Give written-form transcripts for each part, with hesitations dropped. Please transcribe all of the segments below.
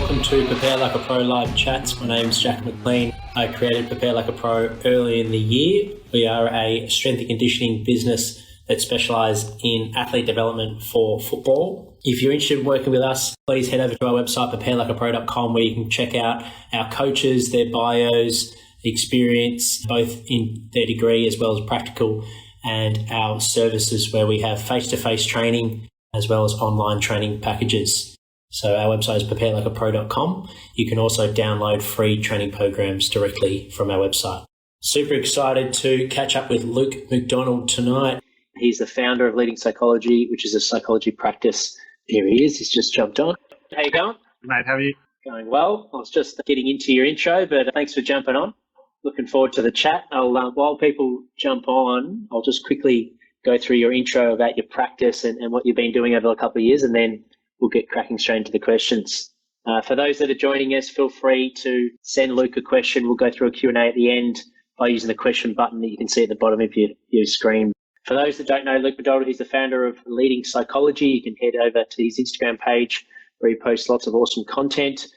Welcome to Prepare Like a Pro live chats. My name's Jack McLean. I created Prepare Like a Pro early in the year. We are a strength and conditioning business that specialises in athlete development for football. If you're interested in working with us, please head over to our website, preparelikeapro.com, where you can check out our coaches, their bios, experience, both in their degree as well as practical, and our services where we have face-to-face training as well as online training packages. So our website is preparelikeapro.com. You can also download free training programs directly from our website. Super excited to catch up with Luke McDonald tonight. He's the founder of Leading Psychology, which is a psychology practice. Here he is. He's just jumped on. How you going? Mate, how are you? Going well. I was just getting into your intro, but thanks for jumping on. Looking forward to the chat. While people jump on, I'll just quickly go through your intro about your practice and what you've been doing over a couple of years, and then we'll get cracking straight into the questions. For those that are joining us, feel free to send Luke a question. We'll go through a Q&A at the end by using the question button that you can see at the bottom of your screen. For those that don't know, Luke McDonald, he's the founder of Leading Psychology. You can head over to his Instagram page where he posts lots of awesome content.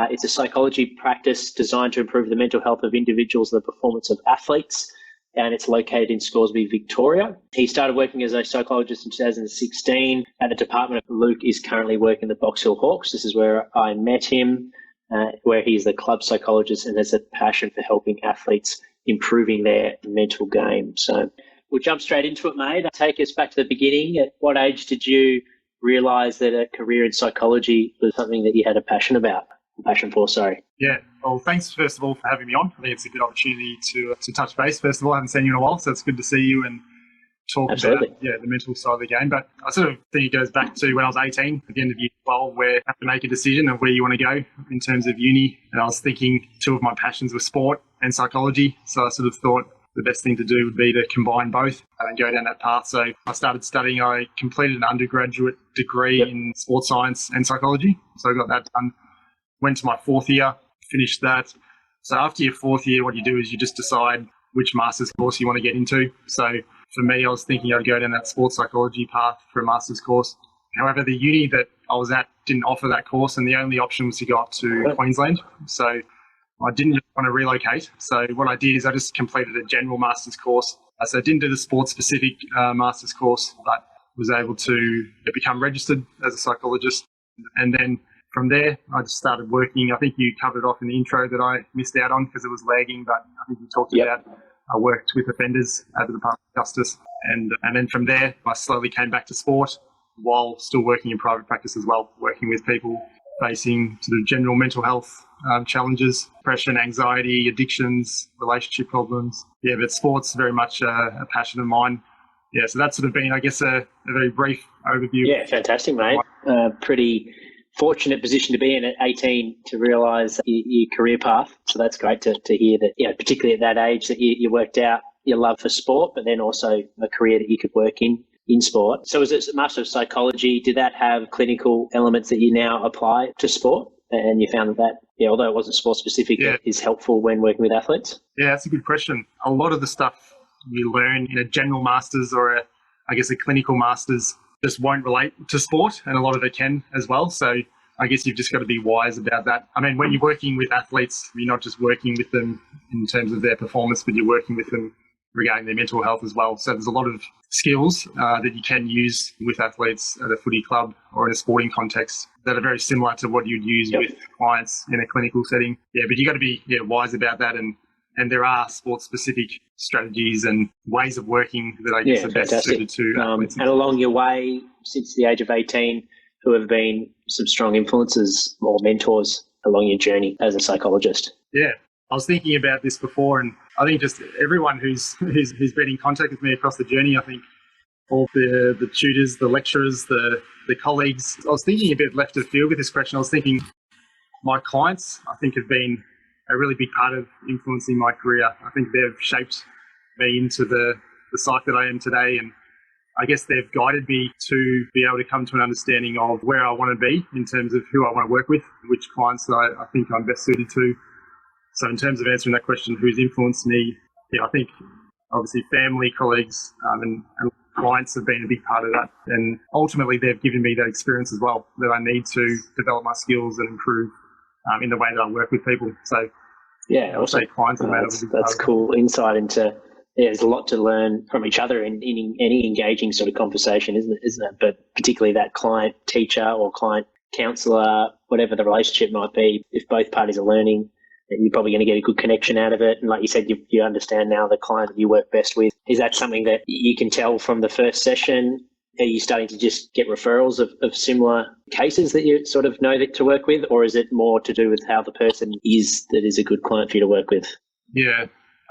It's a psychology practice designed to improve the mental health of individuals and the performance of athletes, and it's located in Scoresby, Victoria. He started working as a psychologist in 2016 at the department. Luke is currently working at the Boxhill Hawks. This is where I met him, where he's the club psychologist and has a passion for helping athletes improving their mental game. So we'll jump straight into it, mate. Take us back to the beginning. At what age did you realise that a career in psychology was something that you had a passion for? Yeah, well, thanks first of all for having me on. I think it's a good opportunity to touch base. First of all, I haven't seen you in a while, so it's good to see you and talk about the mental side of the game. But I sort of think it goes back to when I was 18, at the end of year 12, where you have to make a decision of where you want to go in terms of uni. And I was thinking two of my passions were sport and psychology, so I sort of thought the best thing to do would be to combine both and go down that path. So I started studying. I completed an undergraduate degree in sports science and psychology, so I got that done. Went to my fourth year, finished that. So after your fourth year, what you do is you just decide which master's course you want to get into. So for me, I was thinking I'd go down that sports psychology path for a master's course. However, the uni that I was at didn't offer that course, and the only option was to go up to Queensland. So I didn't want to relocate. So what I did is I just completed a general master's course. So I didn't do the sports-specific master's course, but was able to become registered as a psychologist. And then from there, I just started working. I think you covered it off in the intro that I missed out on because it was lagging, but I think you talked about I worked with offenders at the Department of Justice. And then from there, I slowly came back to sport while still working in private practice as well, working with people facing sort of general mental health challenges, depression, anxiety, addictions, relationship problems. Yeah, but sport's very much a passion of mine. Yeah, so that's sort of been, I guess, a very brief overview. Yeah, fantastic, mate. Pretty fortunate position to be in at 18 to realise your career path. So that's great to hear that, particularly at that age, that you worked out your love for sport, but then also a career that you could work in sport. So was it Master of Psychology? Did that have clinical elements that you now apply to sport? And you found that, although it wasn't sport specific, is helpful when working with athletes? Yeah, that's a good question. A lot of the stuff you learn in a general master's or a clinical master's just won't relate to sport, and a lot of it can as well. So I guess you've just got to be wise about that. I mean, when you're working with athletes, you're not just working with them in terms of their performance, but you're working with them regarding their mental health as well. So there's a lot of skills that you can use with athletes at a footy club or in a sporting context that are very similar to what you'd use with clients in a clinical setting. Yeah, but you got to be wise about that, and there are sports-specific strategies and ways of working that I guess are best suited to athletes. And along your way, since the age of 18, who have been some strong influences or mentors along your journey as a psychologist? Yeah, I was thinking about this before, and I think just everyone who's been in contact with me across the journey, I think all the tutors, the lecturers, the colleagues. I was thinking a bit left of field with this question. I was thinking my clients, I think, have been a really big part of influencing my career. I think they've shaped me into the psych that I am today, and I guess they've guided me to be able to come to an understanding of where I want to be in terms of who I want to work with, which clients I think I'm best suited to. So in terms of answering that question, who's influenced me, I think obviously family, colleagues, and clients have been a big part of that. And ultimately, they've given me that experience as well that I need to develop my skills and improve in the way that I work with people. So yeah, also clients that's cool insight into. Yeah, there's a lot to learn from each other in any engaging sort of conversation, isn't it? But particularly that client teacher or client counsellor, whatever the relationship might be, if both parties are learning, then you're probably going to get a good connection out of it. And like you said, you understand now the client that you work best with. Is that something that you can tell from the first session? Are you starting to just get referrals of similar cases that you sort of know that to work with, or is it more to do with how the person is that is a good client for you to work with? Yeah,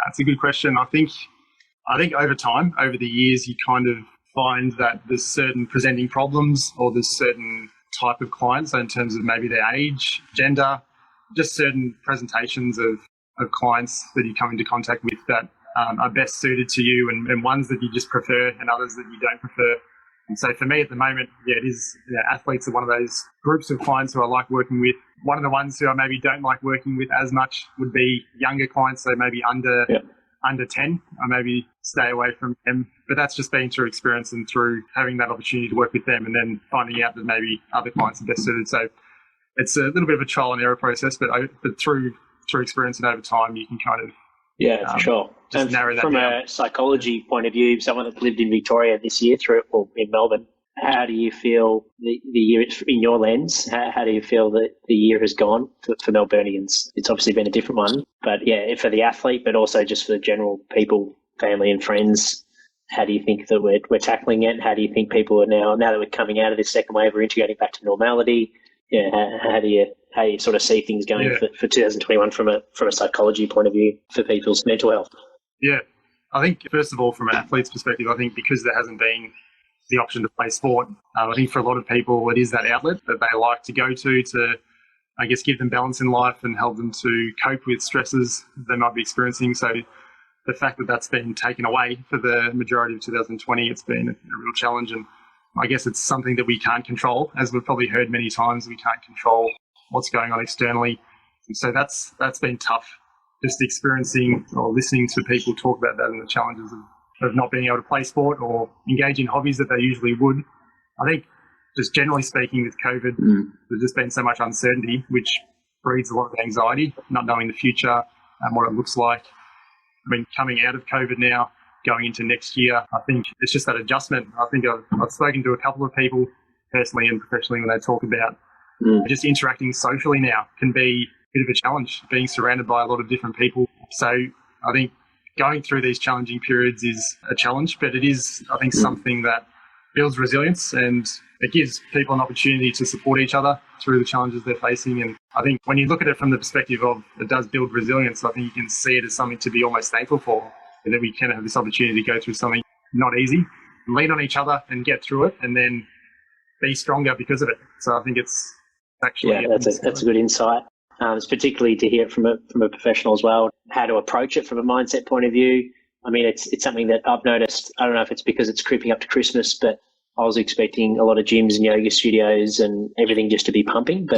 that's a good question. I think over time, over the years, you kind of find that there's certain presenting problems or there's certain type of clients, so in terms of maybe their age, gender, just certain presentations of clients that you come into contact with that are best suited to you and ones that you just prefer and others that you don't prefer. And so for me at the moment, it is, athletes are one of those groups of clients who I like working with. One of the ones who I maybe don't like working with as much would be younger clients, so maybe under 10, I maybe stay away from them. But that's just been through experience and through having that opportunity to work with them and then finding out that maybe other clients are best suited. So it's a little bit of a trial and error process, but through experience and over time, you can kind of for sure. Just narrow that from down. A psychology point of view, someone that lived in Victoria this year in Melbourne, how do you feel the year in your lens? How do you feel that the year has gone for Melburnians? It's obviously been a different one, but for the athlete, but also just for the general people, family and friends. How do you think that we're tackling it? How do you think people are now that we're coming out of this second wave, we're integrating back to normality? How do you sort of see things going for 2021 from a psychology point of view for people's mental health? Yeah, I think first of all, from an athlete's perspective, I think because there hasn't been the option to play sport, I think for a lot of people it is that outlet that they like to go to, I guess, give them balance in life and help them to cope with stresses they might be experiencing. So the fact that that's been taken away for the majority of 2020, it's been a real challenge. And I guess it's something that we can't control. As we've probably heard many times, we can't control what's going on externally. And so that's been tough, just experiencing or listening to people talk about that and the challenges of not being able to play sport or engage in hobbies that they usually would. I think just generally speaking with COVID, there's just been so much uncertainty, which breeds a lot of anxiety, not knowing the future and what it looks like. I mean, coming out of COVID now, going into next year, I think it's just that adjustment. I think I've spoken to a couple of people personally and professionally when they talk about just interacting socially now can be a bit of a challenge, being surrounded by a lot of different people. So I think going through these challenging periods is a challenge, but it is, I think, something that builds resilience and it gives people an opportunity to support each other through the challenges they're facing. And I think when you look at it from the perspective of it does build resilience, I think you can see it as something to be almost thankful for, and that we can have this opportunity to go through something not easy, lean on each other and get through it, and then be stronger because of it. So I think it's actually... that's a good insight. It's particularly to hear it from a professional as well, how to approach it from a mindset point of view. I mean, it's something that I've noticed. I don't know if it's because it's creeping up to Christmas, but I was expecting a lot of gyms and yoga studios and everything just to be pumping.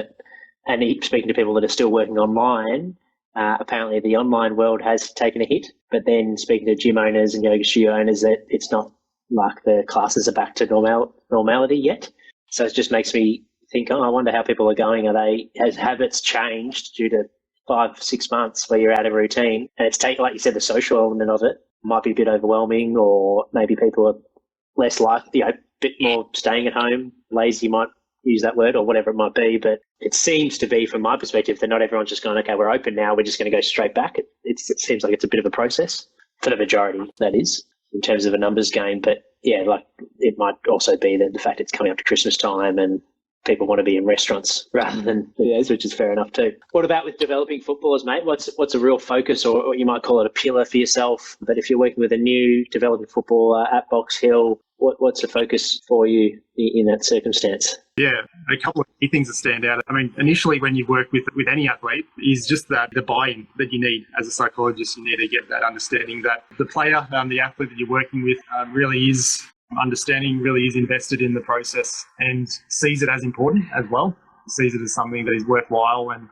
And speaking to people that are still working online, apparently the online world has taken a hit. But then speaking to gym owners and yoga studio owners, that it's not like the classes are back to normality yet. So it just makes me think, I wonder how people are going. Has habits changed due to 5-6 months where you're out of routine? And it's like you said, the social element of it might be a bit overwhelming, or maybe people are less likely, a bit more staying at home, lazy, might use that word, or whatever it might be. But it seems to be, from my perspective, that not everyone's just going, okay, we're open now, we're just going to go straight back. It seems like it's a bit of a process for the majority, that is, in terms of a numbers game. But like it might also be that the fact it's coming up to Christmas time and people want to be in restaurants rather than videos, which is fair enough too. What about with developing footballers, mate? What's a real focus, or you might call it a pillar for yourself? But if you're working with a new developing footballer at Boxhill, what's the focus for you in that circumstance? Yeah, a couple of key things that stand out. I mean, initially when you work with any athlete is just that the buy-in that you need as a psychologist. You need to get that understanding that the player, the athlete that you're working with really is invested in the process and sees it as important as well, sees it as something that is worthwhile, and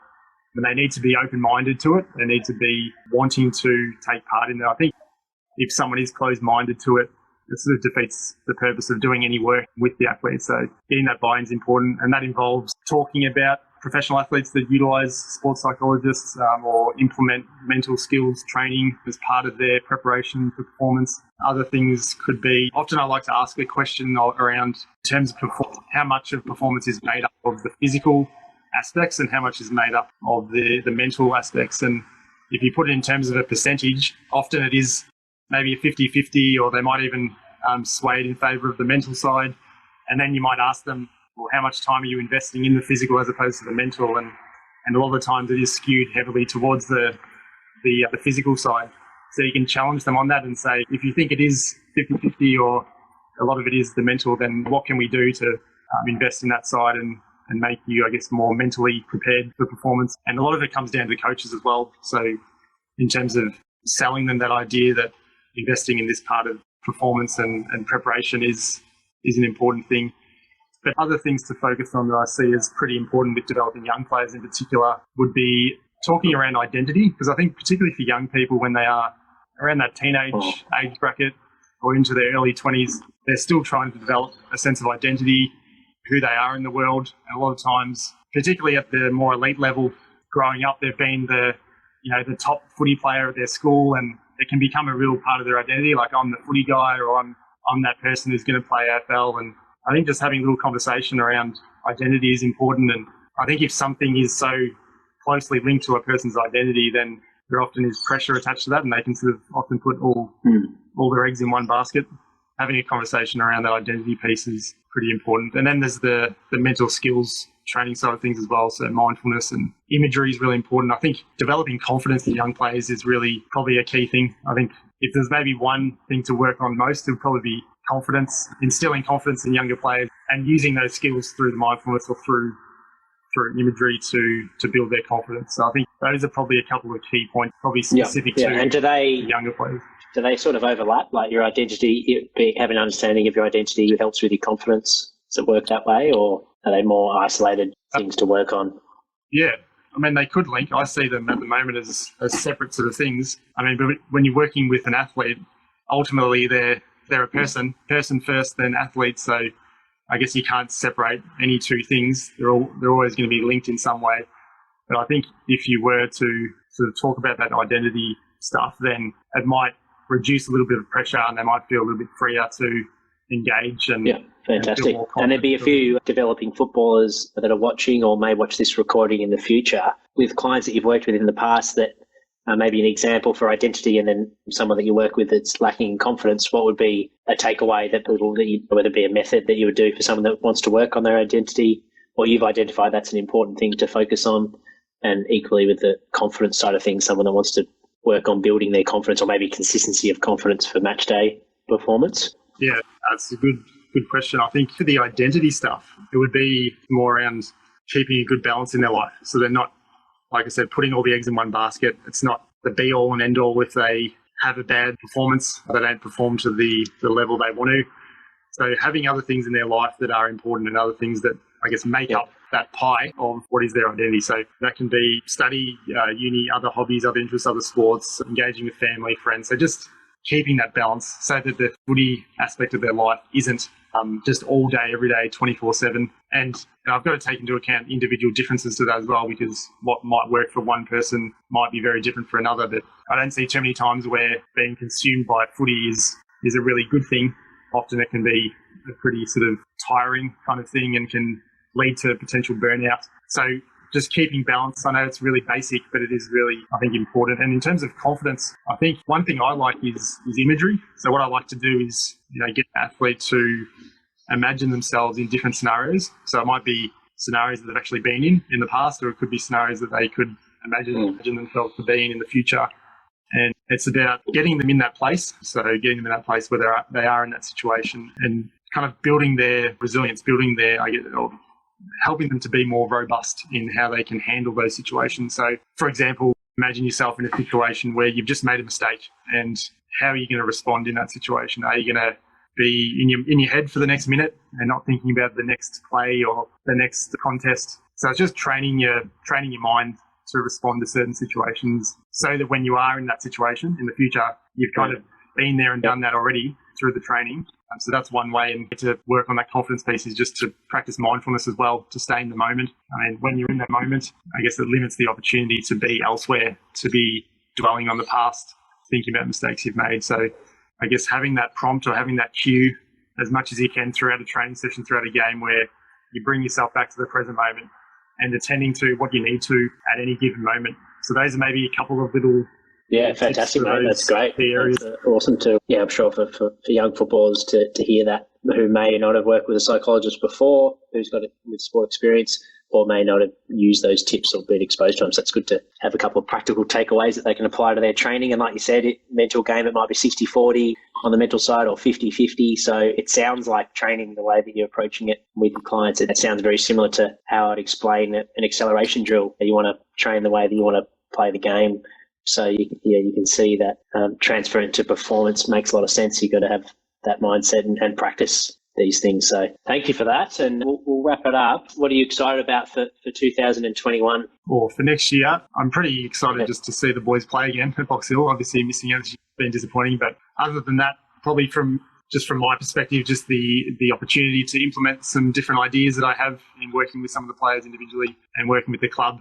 they need to be open-minded to it. They need to be wanting to take part in it. I think if someone is closed-minded to it, it sort of defeats the purpose of doing any work with the athlete. So getting that buy-in is important, and that involves talking about professional athletes that utilise sports psychologists or implement mental skills training as part of their preparation for performance. Other things could be, often I like to ask a question around in terms of how much of performance is made up of the physical aspects and how much is made up of the mental aspects. And if you put it in terms of a percentage, often it is maybe a 50-50, or they might even sway it in favour of the mental side. And then you might ask them, well, how much time are you investing in the physical as opposed to the mental? And a lot of the times it is skewed heavily towards the physical side. So you can challenge them on that and say, if you think it is 50-50 or a lot of it is the mental, then what can we do to invest in that side and make you, I guess, more mentally prepared for performance? And a lot of it comes down to the coaches as well. So in terms of selling them that idea that investing in this part of performance and preparation is an important thing. But other things to focus on that I see as pretty important with developing young players in particular would be talking around identity, because I think particularly for young people when they are around that teenage age bracket or into their early 20s, they're still trying to develop a sense of identity, who they are in the world. And a lot of times, particularly at the more elite level, growing up, they've been the top footy player at their school, and it can become a real part of their identity. Like, I'm the footy guy, or I'm that person who's going to play AFL. And I think just having a little conversation around identity is important. And I think if something is so closely linked to a person's identity, then there often is pressure attached to that, and they can sort of often put all their eggs in one basket. Having a conversation around that identity piece is pretty important. And then there's the mental skills training side of things as well. So mindfulness and imagery is really important. I think developing confidence in young players is really probably a key thing. I think if there's maybe one thing to work on most, it would probably be confidence, instilling confidence in younger players and using those skills through the mindfulness or through imagery to build their confidence. So I think those are probably a couple of key points, probably specific to and younger players. Do they sort of overlap, like your identity, having an understanding of your identity helps with your confidence? Does it work that way, or are they more isolated things to work on? Yeah. I mean, they could link. I see them at the moment as separate sort of things. I mean, but when you're working with an athlete, ultimately they're a person first, then athlete. So I guess you can't separate any two things. They're always going to be linked in some way. But I think if you were to sort of talk about that identity stuff, then it might reduce a little bit of pressure, and they might feel a little bit freer to engage. And fantastic. And there'd be a few developing footballers that are watching or may watch this recording in the future with clients that you've worked with in the past that maybe an example for identity, and then someone that you work with that's lacking in confidence. What would be a takeaway whether it be a method that you would do for someone that wants to work on their identity, or you've identified that's an important thing to focus on? And equally with the confidence side of things, someone that wants to work on building their confidence, or maybe consistency of confidence for match day performance? Yeah, that's a good question. I think for the identity stuff, it would be more around keeping a good balance in their life. So they're not, like I said, putting all the eggs in one basket. It's not the be all and end all if they have a bad performance, they don't perform to the level they want to. So having other things in their life that are important and other things that, I guess, make up that pie of what is their identity. So that can be study, uni, other hobbies, other interests, other sports, engaging with family, friends. So just keeping that balance so that the footy aspect of their life isn't just all day, every day, 24/7. And I've got to take into account individual differences to that as well, because what might work for one person might be very different for another. But I don't see too many times where being consumed by footy is a really good thing. Often it can be a pretty sort of tiring kind of thing and can lead to potential burnout. So just keeping balance. I know it's really basic, but it is really, I think, important. And in terms of confidence, I think one thing I like is imagery. So what I like to do is, get an athlete to imagine themselves in different scenarios. So it might be scenarios that they've actually been in the past, or it could be scenarios that they could imagine themselves to be in the future. And it's about getting them in that place. So getting them in that place where they are in that situation, and kind of building their resilience, helping them to be more robust in how they can handle those situations. So, for example, imagine yourself in a situation where you've just made a mistake, and how are you going to respond in that situation? Are you going to be in your head for the next minute and not thinking about the next play or the next contest? So it's just training your mind to respond to certain situations, so that when you are in that situation in the future, you've kind of been there and done that already through the training, So that's one way, and to work on that confidence piece is just to practice mindfulness as well, to stay in the moment. I mean, when you're in that moment, I guess it limits the opportunity to be elsewhere, to be dwelling on the past, thinking about mistakes you've made. So I guess having that prompt or having that cue as much as you can throughout a training session, throughout a game, where you bring yourself back to the present moment and attending to what you need to at any given moment. So those are maybe a couple of little fantastic, mate. That's great. That's awesome too. Yeah, I'm sure for young footballers to hear that, who may not have worked with a psychologist before, who's got with sport experience, or may not have used those tips or been exposed to them. So it's good to have a couple of practical takeaways that they can apply to their training. And like you said, mental game, it might be 60-40 on the mental side or 50-50. So it sounds like training, the way that you're approaching it with your clients, it sounds very similar to how I'd explain an acceleration drill. You want to train the way that you want to play the game. So you can see that transferring to performance makes a lot of sense. You've got to have that mindset and practice these things. So thank you for that. And we'll wrap it up. What are you excited about for 2021? Well, for next year, I'm pretty excited just to see the boys play again at Boxhill. Obviously missing out has been disappointing, but other than that, probably from my perspective, just the opportunity to implement some different ideas that I have in working with some of the players individually and working with the club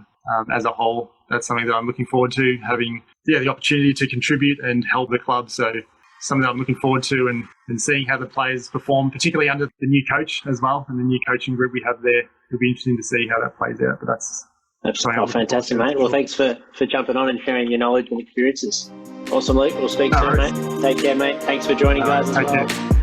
as a whole. That's something that I'm looking forward to, having the opportunity to contribute and help the club. So something that I'm looking forward to, and seeing how the players perform, particularly under the new coach as well, and the new coaching group we have there. It'll be interesting to see how that plays out. But that's fantastic, mate. Well, thanks for jumping on and sharing your knowledge and experiences. Awesome, Luke. We'll speak soon, mate. Take care, mate. Thanks for joining, guys. Take care.